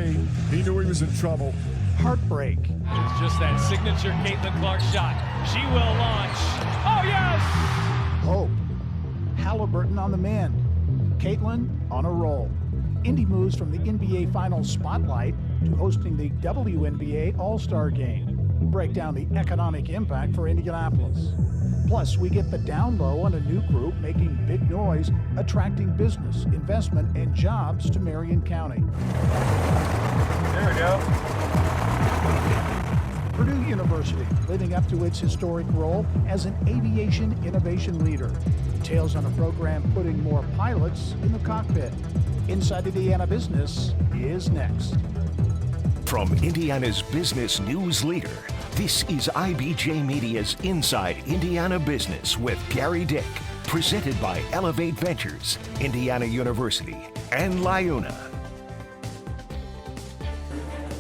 away. He knew he was in trouble. Heartbreak. It's just that signature Caitlin Clark shot. She will launch. Oh, yes! Hope. Halliburton on the mend. Caitlin on a roll. Indy moves from the NBA Finals spotlight to hosting the WNBA All-Star Game. We break down the economic impact for Indianapolis. Plus, we get the down low on a new group making big noise, attracting business, investment, and jobs to Marion County. There we go. Purdue University living up to its historic role as an aviation innovation leader. Details on a program putting more pilots in the cockpit. Inside Indiana Business is next. From Indiana's business news leader, this is IBJ Media's Inside Indiana Business with Gary Dick, presented by Elevate Ventures, Indiana University, and Liuna.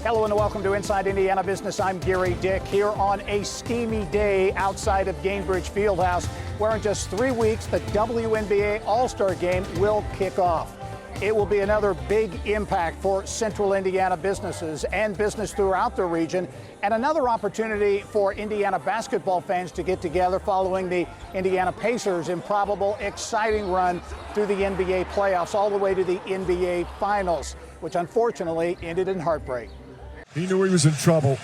Hello and welcome to Inside Indiana Business. I'm Gary Dick here on a steamy day outside of Gainbridge Fieldhouse, where in just 3 weeks the WNBA All-Star Game will kick off. It will be another big impact for central Indiana businesses and business throughout the region, and another opportunity for Indiana basketball fans to get together following the Indiana Pacers' improbable, exciting run through the NBA playoffs all the way to the NBA Finals, which unfortunately ended in heartbreak. He knew he was in trouble.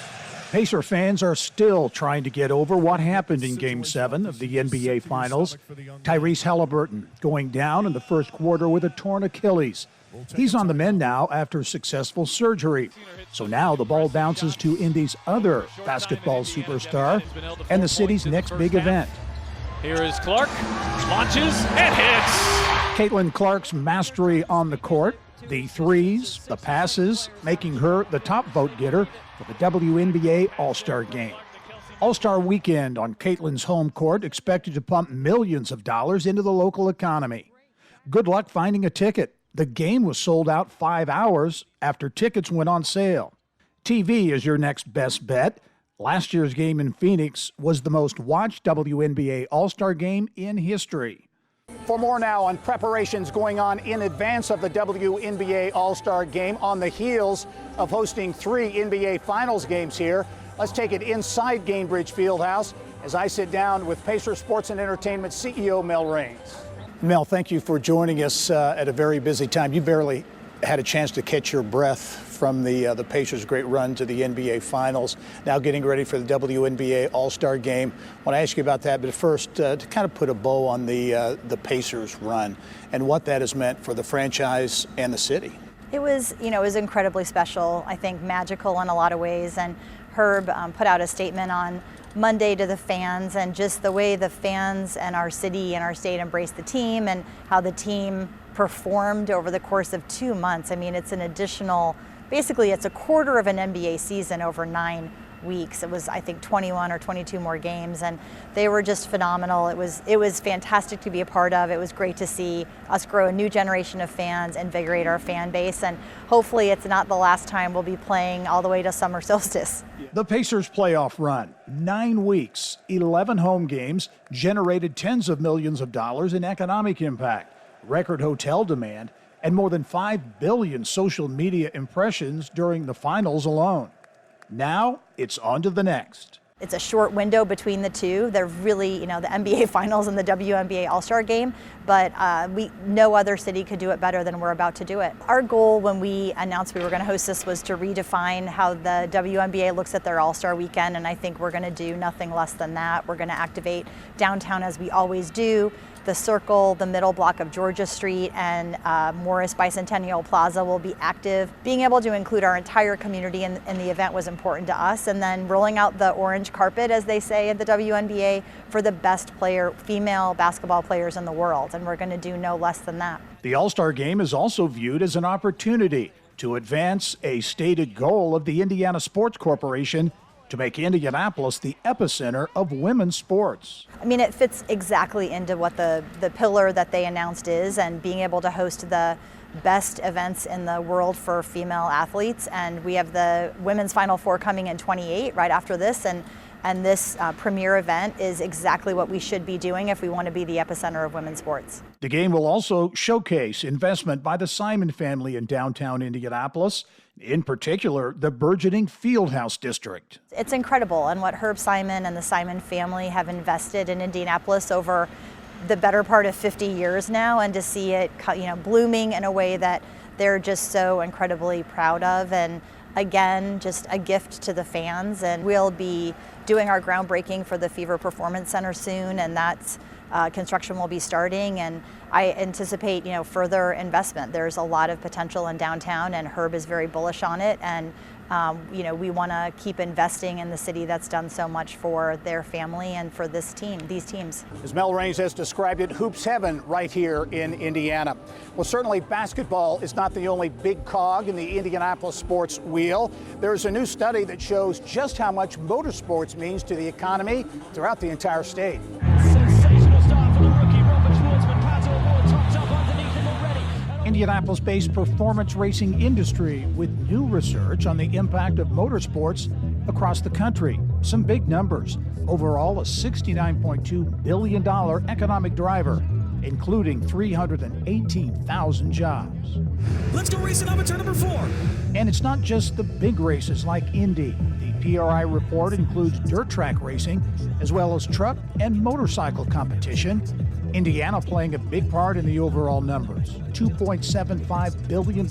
Pacer fans are still trying to get over what happened in Game 7 of the NBA Finals. Tyrese Halliburton going down in the first quarter with a torn Achilles. He's on the mend now after successful surgery. So now the ball bounces to Indy's other basketball superstar and the city's next big event. Here is Clark, launches and hits. Caitlin Clark's mastery on the court, the threes, the passes, making her the top vote getter for the WNBA All-Star Game. All-Star Weekend on Caitlin's home court expected to pump millions of dollars into the local economy. Good luck finding a ticket. The game was sold out 5 hours after tickets went on sale. TV is your next best bet. Last year's game in Phoenix was the most watched WNBA All-Star Game in history. For more now on preparations going on in advance of the WNBA All-Star Game on the heels of hosting 3 NBA Finals games here, let's take it inside Gainbridge Fieldhouse as I sit down with Pacer Sports and Entertainment CEO Mel Raines. Mel, thank you for joining us at a very busy time. You barely had a chance to catch your breath from the Pacers' great run to the NBA Finals, now getting ready for the WNBA All-Star Game. I want to ask you about that, but first, to kind of put a bow on the Pacers' run and what that has meant for the franchise and the city. It was, it was incredibly special, I think magical in a lot of ways, and Herb put out a statement on Monday to the fans, and just the way the fans and our city and our state embraced the team and how the team performed over the course of 2 months. I mean, it's an additional, basically it's a quarter of an NBA season over 9 weeks. It was, I think, 21 or 22 more games, and they were just phenomenal. It was fantastic to be a part of. It was great to see us grow a new generation of fans, invigorate our fan base, and hopefully it's not the last time we'll be playing all the way to summer solstice. The Pacers' playoff run, 9 weeks, 11 home games, generated tens of millions of dollars in economic impact, record hotel demand, and more than 5 billion social media impressions during the finals alone. Now it's on to the next. It's a short window between the two. They're really, the NBA Finals and the WNBA All-Star Game, but no other city could do it better than we're about to do it. Our goal when we announced we were going to host this was to redefine how the WNBA looks at their All-Star Weekend, and I think we're going to do nothing less than that. We're going to activate downtown as we always do. The Circle, the middle block of Georgia Street, and Morris Bicentennial Plaza will be active. Being able to include our entire community in the event was important to us, and then rolling out the orange carpet, as they say at the WNBA, for the best female basketball players in the world, and we're going to do no less than that. The All-Star Game is also viewed as an opportunity to advance a stated goal of the Indiana Sports Corporation to make Indianapolis the epicenter of women's sports. I mean, it fits exactly into what the pillar that they announced is, and being able to host the best events in the world for female athletes. And we have the women's Final Four coming in 28 right after this, and And this premier event is exactly what we should be doing if we want to be the epicenter of women's sports. The game will also showcase investment by the Simon family in downtown Indianapolis, in particular, the burgeoning Fieldhouse District. It's incredible, and what Herb Simon and the Simon family have invested in Indianapolis over the better part of 50 years now, and to see it, blooming in a way that they're just so incredibly proud of. And again, just a gift to the fans. And we'll be doing our groundbreaking for the Fever Performance Center soon, and that's construction will be starting, and I anticipate further investment. There's a lot of potential in downtown, and Herb is very bullish on it, and we want to keep investing in the city that's done so much for their family and for these teams. As Mel Raines has described it, hoops heaven right here in Indiana. Well, certainly basketball is not the only big cog in the Indianapolis sports wheel. There's a new study that shows just how much motorsports means to the economy throughout the entire state. Sensational start for the rookie, Robert Schwartzman. Pato Award topped up underneath him already. Indianapolis-based performance racing industry with new research on the impact of motorsports across the country. Some big numbers. Overall, a $69.2 billion economic driver, including 318,000 jobs. Let's go racing up at turn number 4. And it's not just the big races like Indy. The PRI report includes dirt track racing, as well as truck and motorcycle competition. Indiana playing a big part in the overall numbers. $2.75 billion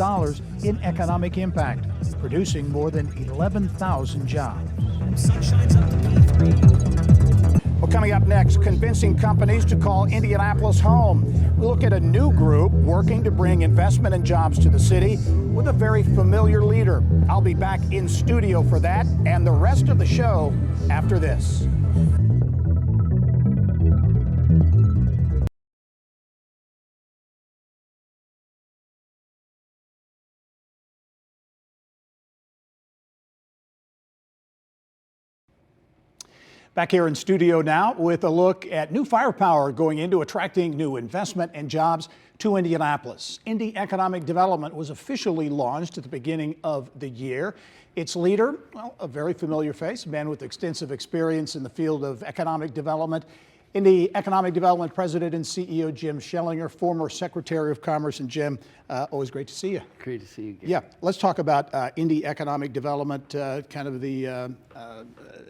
in economic impact, producing more than 11,000 jobs. Sun shines out the P3. Well, coming up next, convincing companies to call Indianapolis home. We look at a new group working to bring investment and jobs to the city with a very familiar leader. I'll be back in studio for that and the rest of the show after this. Back here in studio now with a look at new firepower going into attracting new investment and jobs to Indianapolis. Indy Economic Development was officially launched at the beginning of the year. Its leader, well, a very familiar face, a man with extensive experience in the field of economic development. Indy Economic Development President and CEO Jim Schellinger, former Secretary of Commerce. And Jim, always great to see you. Great to see you again. Yeah, let's talk about Indy Economic Development, kind of the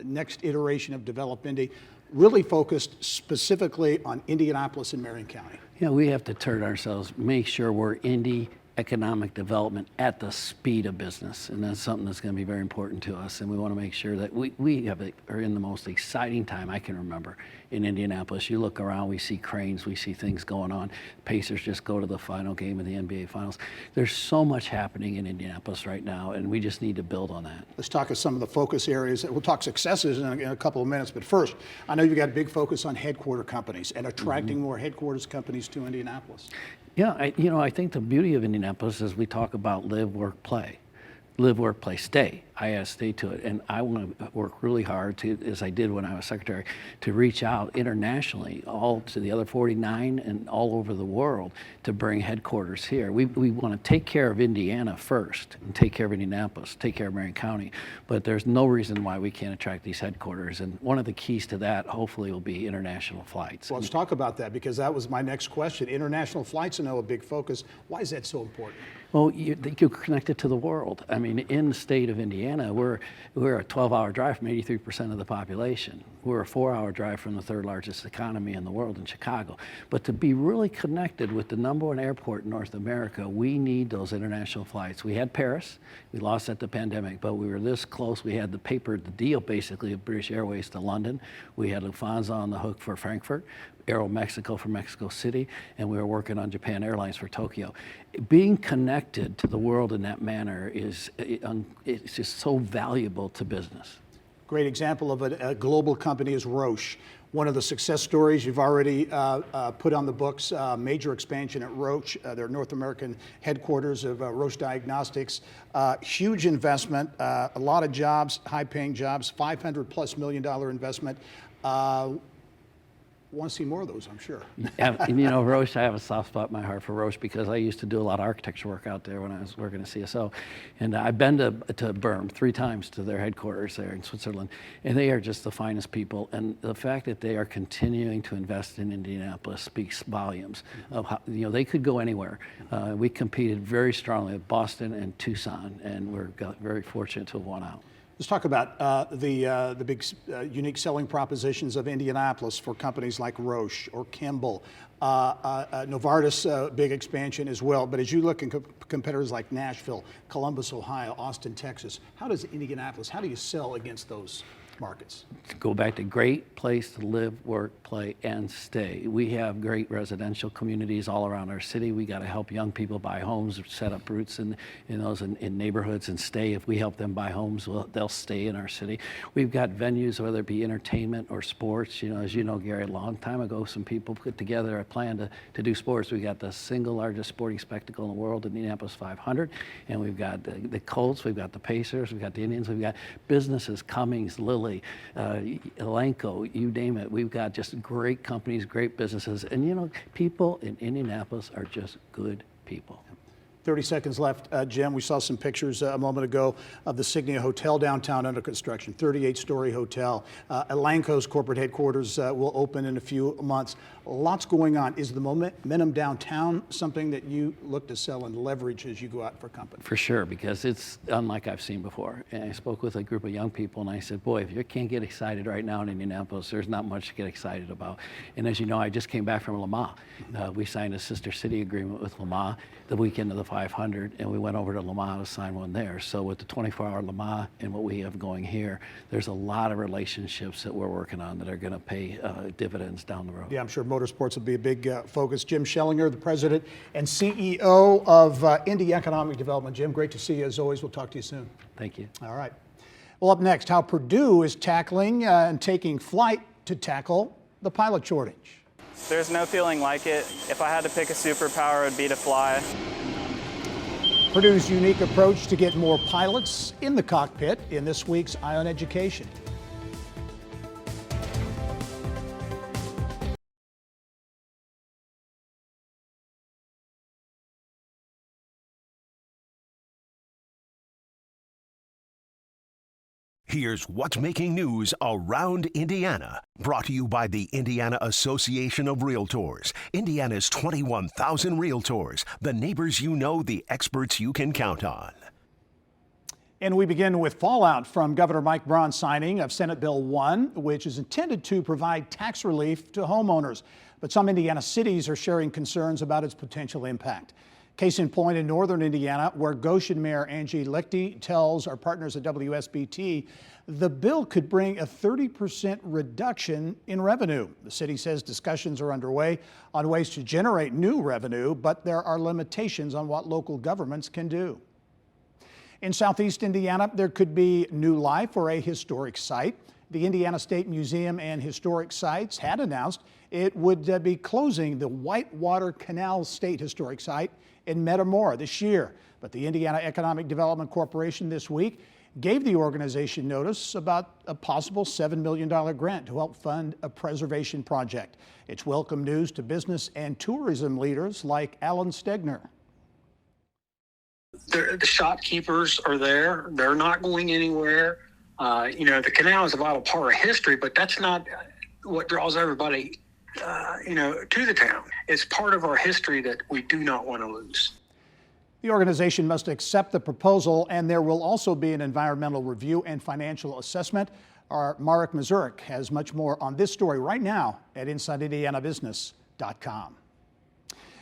next iteration of Develop Indy, really focused specifically on Indianapolis and Marion County. Yeah, we have to turn ourselves, make sure we're Indy Economic Development at the speed of business, and that's something that's going to be very important to us. And we want to make sure that we are in the most exciting time I can remember in Indianapolis. You look around, we see cranes, we see things going on. Pacers just go to the final game of the NBA Finals. There's so much happening in Indianapolis right now, and we just need to build on that. Let's talk of some of the focus areas. We'll talk successes in a couple of minutes, but first, I know you've got a big focus on headquarter companies and attracting more headquarters companies to Indianapolis. Yeah, I think the beauty of Indianapolis is we talk about live, work, play. Live, work, play, stay. I add stay to it. And I want to work really hard, to, as I did when I was secretary, to reach out internationally, all to the other 49 and all over the world, to bring headquarters here. We want to take care of Indiana first, and take care of Indianapolis, take care of Marion County. But there's no reason why we can't attract these headquarters. And one of the keys to that, hopefully, will be international flights. Well, let's talk about that, because that was my next question. International flights are now a big focus. Why is that so important? Well, you're connected to the world. I mean, in the state of Indiana, we're a 12-hour drive from 83% of the population. We're a 4-hour drive from the third largest economy in the world in Chicago. But to be really connected with the #1 airport in North America, we need those international flights. We had Paris, we lost that to the pandemic, but we were this close. We had the deal basically of British Airways to London. We had Lufthansa on the hook for Frankfurt, Aeromexico for Mexico City, and we were working on Japan Airlines for Tokyo. Being connected to the world in that manner it's just so valuable to business. Great example of a global company is Roche. One of the success stories you've already put on the books, major expansion at Roche, their North American headquarters of Roche Diagnostics. Huge investment, a lot of jobs, high-paying jobs, $500+ million investment. Want to see more of those, I'm sure. And, you know, Roche, I have a soft spot in my heart for Roche because I used to do a lot of architecture work out there when I was working at CSO. And I've been to Bern 3 times to their headquarters there in Switzerland, and they are just the finest people. And the fact that they are continuing to invest in Indianapolis speaks volumes of how, you know, they could go anywhere. We competed very strongly with Boston and Tucson, and we're very fortunate to have won out. Let's talk about the big unique selling propositions of Indianapolis for companies like Roche or Kimball. Novartis, big expansion as well. But as you look at competitors like Nashville, Columbus, Ohio, Austin, Texas, how do you sell against those markets? Go back to great place to live, work, play, and stay. We have great residential communities all around our city. We got to help young people buy homes, set up roots in neighborhoods and stay. If we help them buy homes, well, they'll stay in our city. We've got venues, whether it be entertainment or sports. You know, as you know, Gary, a long time ago, some people put together a plan to do sports. We got the single largest sporting spectacle in the world, the Indianapolis 500, and we've got the Colts, we've got the Pacers, we've got the Indians, we've got businesses, Cummings, Lilly, Elanco, you name it. We've got just great companies, great businesses. And, you know, people in Indianapolis are just good people. 30 seconds left, Jim. We saw some pictures a moment ago of the Signia Hotel downtown under construction, 38-story hotel. Elanco's corporate headquarters will open in a few months. Lots going on. Is the momentum downtown something that you look to sell and leverage as you go out for company? For sure, because it's unlike I've seen before. And I spoke with a group of young people, and I said, boy, if you can't get excited right now in Indianapolis, there's not much to get excited about. And as you know, I just came back from Lamar. We signed a sister city agreement with Lamar the weekend of the 500, and we went over to Lamar to sign one there. So with the 24-hour Lamar and what we have going here, there's a lot of relationships that we're working on that are going to pay dividends down the road. Yeah, I'm sure motorsports will be a big focus. Jim Schellinger, the president and CEO of Indy Economic Development. Jim, great to see you as always. We'll talk to you soon. Thank you. All right. Well, up next, how Purdue is tackling and taking flight to tackle the pilot shortage. There's no feeling like it. If I had to pick a superpower, it would be to fly. Purdue's unique approach to get more pilots in the cockpit in this week's Eye on Education. Here's what's making news around Indiana. Brought to you by the Indiana Association of Realtors. Indiana's 21,000 realtors. The neighbors you know, the experts you can count on. And we begin with fallout from Governor Mike Braun's signing of Senate Bill 1, which is intended to provide tax relief to homeowners. But some Indiana cities are sharing concerns about its potential impact. Case in point in northern Indiana, where Goshen Mayor Angie Lichty tells our partners at WSBT the bill could bring a 30% reduction in revenue. The city says discussions are underway on ways to generate new revenue, but there are limitations on what local governments can do. In southeast Indiana, there could be new life for a historic site. The Indiana State Museum and Historic Sites had announced it would be closing the Whitewater Canal State Historic Site in Metamora this year. But the Indiana Economic Development Corporation this week gave the organization notice about a possible $7 million grant to help fund a preservation project. It's welcome news to business and tourism leaders like Alan Stegner. The shopkeepers are there. They're not going anywhere. The canal is a vital part of history, but that's not what draws everybody to the town. It's part of our history that we do not want to lose. The organization must accept the proposal, and there will also be an environmental review and financial assessment. Our Marek Mazurek has much more on this story right now at InsideIndianaBusiness.com.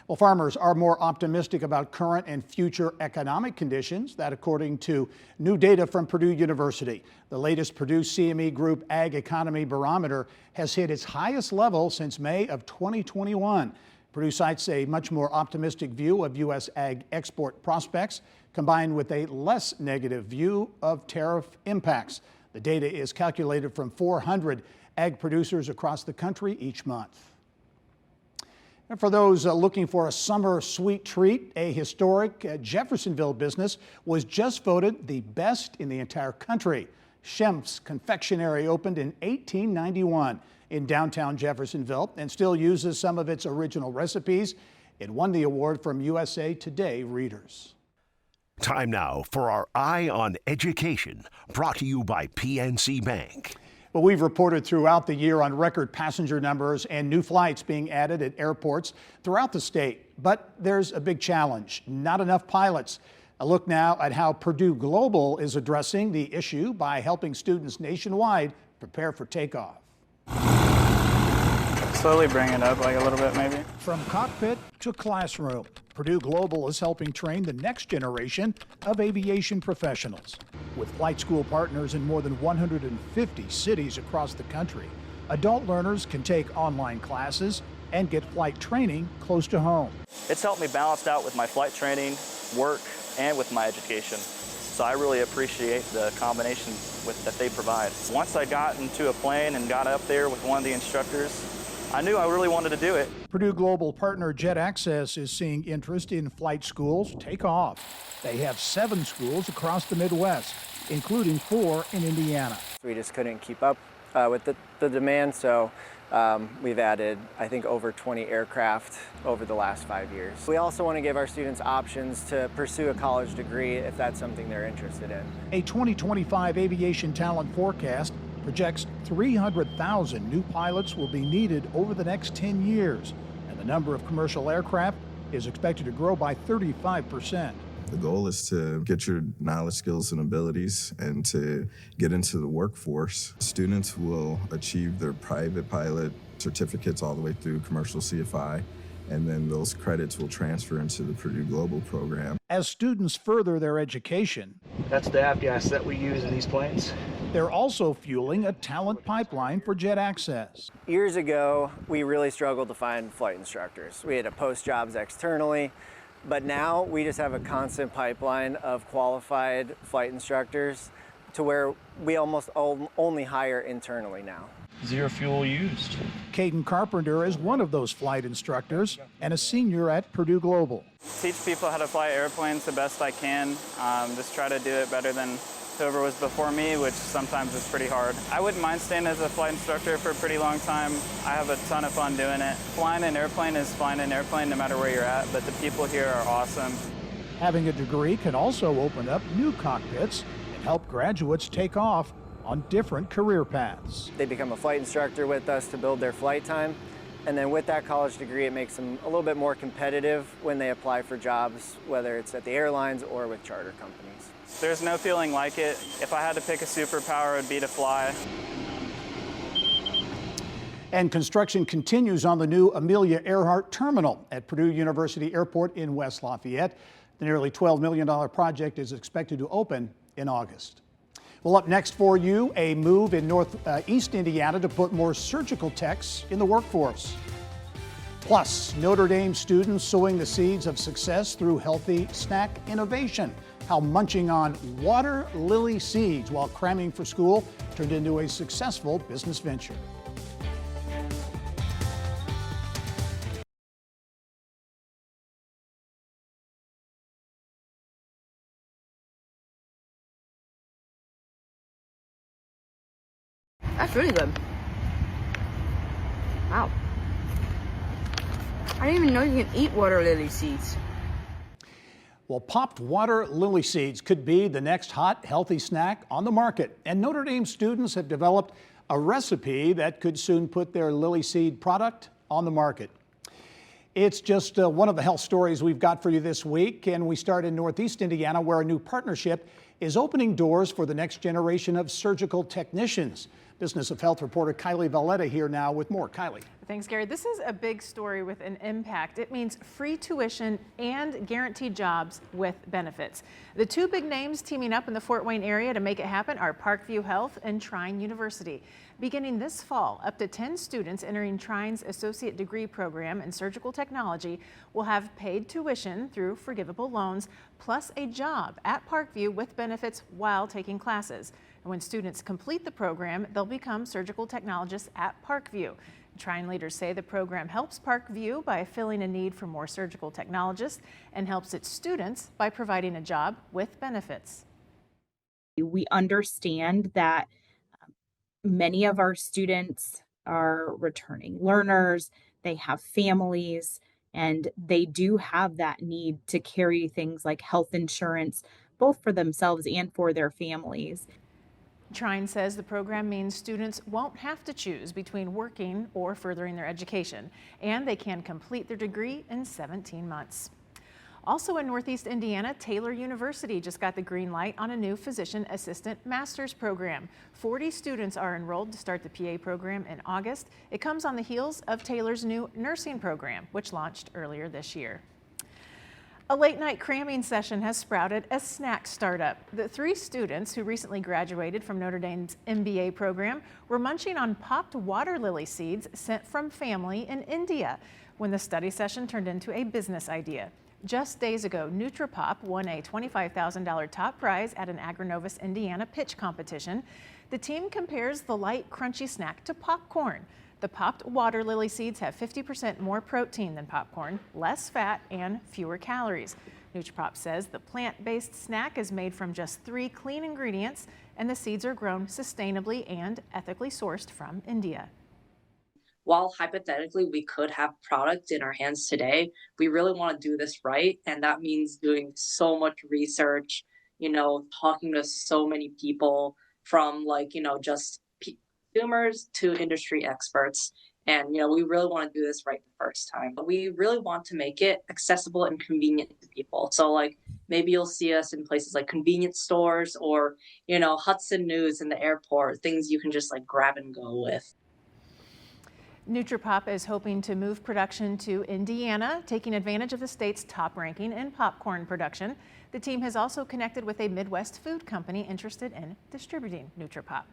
Well, farmers are more optimistic about current and future economic conditions. That according to new data from Purdue University. The latest Purdue CME Group Ag Economy Barometer has hit its highest level since May of 2021. Purdue cites a much more optimistic view of U.S. ag export prospects, combined with a less negative view of tariff impacts. The data is calculated from 400 ag producers across the country each month. And for those looking for a summer sweet treat, a historic Jeffersonville business was just voted the best in the entire country. Schempf's Confectionery opened in 1891 in downtown Jeffersonville and still uses some of its original recipes. It won the award from USA Today readers. Time now for our Eye on Education, brought to you by PNC Bank. Well, we've reported throughout the year on record passenger numbers and new flights being added at airports throughout the state. But there's a big challenge: not enough pilots. A look now at how Purdue Global is addressing the issue by helping students nationwide prepare for takeoff. Slowly bring it up like a little bit maybe. From cockpit to classroom, Purdue Global is helping train the next generation of aviation professionals. With flight school partners in more than 150 cities across the country, adult learners can take online classes and get flight training close to home. It's helped me balance out with my flight training, work, and with my education. So I really appreciate the combination that they provide. Once I got into a plane and got up there with one of the instructors, I knew I really wanted to do it. Purdue Global partner Jet Access is seeing interest in flight schools take off. They have 7 schools across the Midwest, including 4 in Indiana. We just couldn't keep up with the demand, so we've added, I think, over 20 aircraft over the last 5 years. We also want to give our students options to pursue a college degree if that's something they're interested in. A 2025 aviation talent forecast projects 300,000 new pilots will be needed over the next 10 years, and the number of commercial aircraft is expected to grow by 35%. The goal is to get your knowledge, skills, and abilities and to get into the workforce. Students will achieve their private pilot certificates all the way through commercial CFI, and then those credits will transfer into the Purdue Global program. As students further their education, that's the avgas that we use in these planes. They're also fueling a talent pipeline for Jet Access. Years ago, we really struggled to find flight instructors. We had to post jobs externally, but now we just have a constant pipeline of qualified flight instructors to where we almost only hire internally now. Zero fuel used. Caden Carpenter is one of those flight instructors and a senior at Purdue Global. Teach people how to fly airplanes the best I can. Just try to do it better than whoever was before me, which sometimes is pretty hard. I wouldn't mind staying as a flight instructor for a pretty long time. I have a ton of fun doing it. Flying an airplane is flying an airplane no matter where you're at, but the people here are awesome. Having a degree can also open up new cockpits and help graduates take off on different career paths. They become a flight instructor with us to build their flight time, and then with that college degree, it makes them a little bit more competitive when they apply for jobs, whether it's at the airlines or with charter companies. There's no feeling like it. If I had to pick a superpower, it would be to fly. And construction continues on the new Amelia Earhart Terminal at Purdue University Airport in West Lafayette. The nearly $12 million project is expected to open in August. Well, up next for you, a move in northeast Indiana to put more surgical techs in the workforce. Plus, Notre Dame students sowing the seeds of success through healthy snack innovation. How munching on water lily seeds while cramming for school turned into a successful business venture. That's really good. Wow. I didn't even know you can eat water lily seeds. Well, popped water lily seeds could be the next hot, healthy snack on the market. And Notre Dame students have developed a recipe that could soon put their lily seed product on the market. It's just one of the health stories we've got for you this week. And we start in Northeast Indiana, where a new partnership is opening doors for the next generation of surgical technicians. Business of Health reporter Kylie Valletta here now with more. Kylie. Thanks, Gary. This is a big story with an impact. It means free tuition and guaranteed jobs with benefits. The two big names teaming up in the Fort Wayne area to make it happen are Parkview Health and Trine University. Beginning this fall, up to 10 students entering Trine's associate degree program in surgical technology will have paid tuition through forgivable loans, plus a job at Parkview with benefits while taking classes. And when students complete the program, they'll become surgical technologists at Parkview. Trine leaders say the program helps Parkview by filling a need for more surgical technologists and helps its students by providing a job with benefits. We understand that many of our students are returning learners, they have families, and they do have that need to carry things like health insurance, both for themselves and for their families. Trine says the program means students won't have to choose between working or furthering their education, and they can complete their degree in 17 months. Also in Northeast Indiana, Taylor University just got the green light on a new physician assistant master's program. 40 students are enrolled to start the PA program in August. It comes on the heels of Taylor's new nursing program, which launched earlier this year. A late-night cramming session has sprouted a snack startup. The 3 students who recently graduated from Notre Dame's MBA program were munching on popped water lily seeds sent from family in India when the study session turned into a business idea. Just days ago, NutriPop won a $25,000 top prize at an Agrinovus, Indiana pitch competition. The team compares the light, crunchy snack to popcorn. The popped water lily seeds have 50% more protein than popcorn, less fat, and fewer calories. NutriPop says the plant-based snack is made from just 3 clean ingredients, and the seeds are grown sustainably and ethically sourced from India. While hypothetically we could have product in our hands today, we really want to do this right. And that means doing so much research, talking to so many people from just consumers to industry experts. And, we really want to do this right the first time. But we really want to make it accessible and convenient to people. So maybe you'll see us in places like convenience stores or, Hudson News in the airport, things you can just grab and go with. NutriPop is hoping to move production to Indiana, taking advantage of the state's top ranking in popcorn production. The team has also connected with a Midwest food company interested in distributing NutriPop.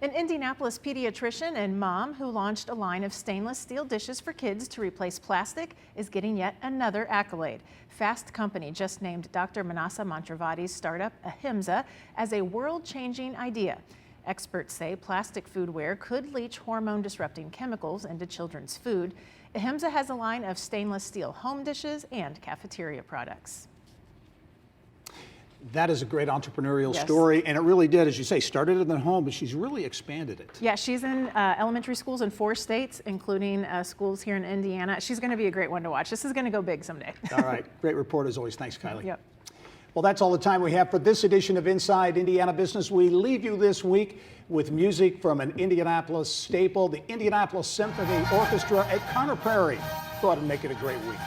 An Indianapolis pediatrician and mom who launched a line of stainless steel dishes for kids to replace plastic is getting yet another accolade. Fast Company just named Dr. Manasa Mantravadi's startup, Ahimsa, as a world-changing idea. Experts say plastic foodware could leach hormone-disrupting chemicals into children's food. Ahimsa has a line of stainless steel home dishes and cafeteria products. That is a great entrepreneurial story, and it really did, as you say, started in the home, but she's really expanded it. Yeah, she's in elementary schools in 4 states, including schools here in Indiana. She's going to be a great one to watch. This is going to go big someday. All right, great report as always. Thanks, Kylie. Yep. Well, that's all the time we have for this edition of Inside Indiana Business. We leave you this week with music from an Indianapolis staple, the Indianapolis Symphony Orchestra at Conner Prairie. Go out and make it a great week.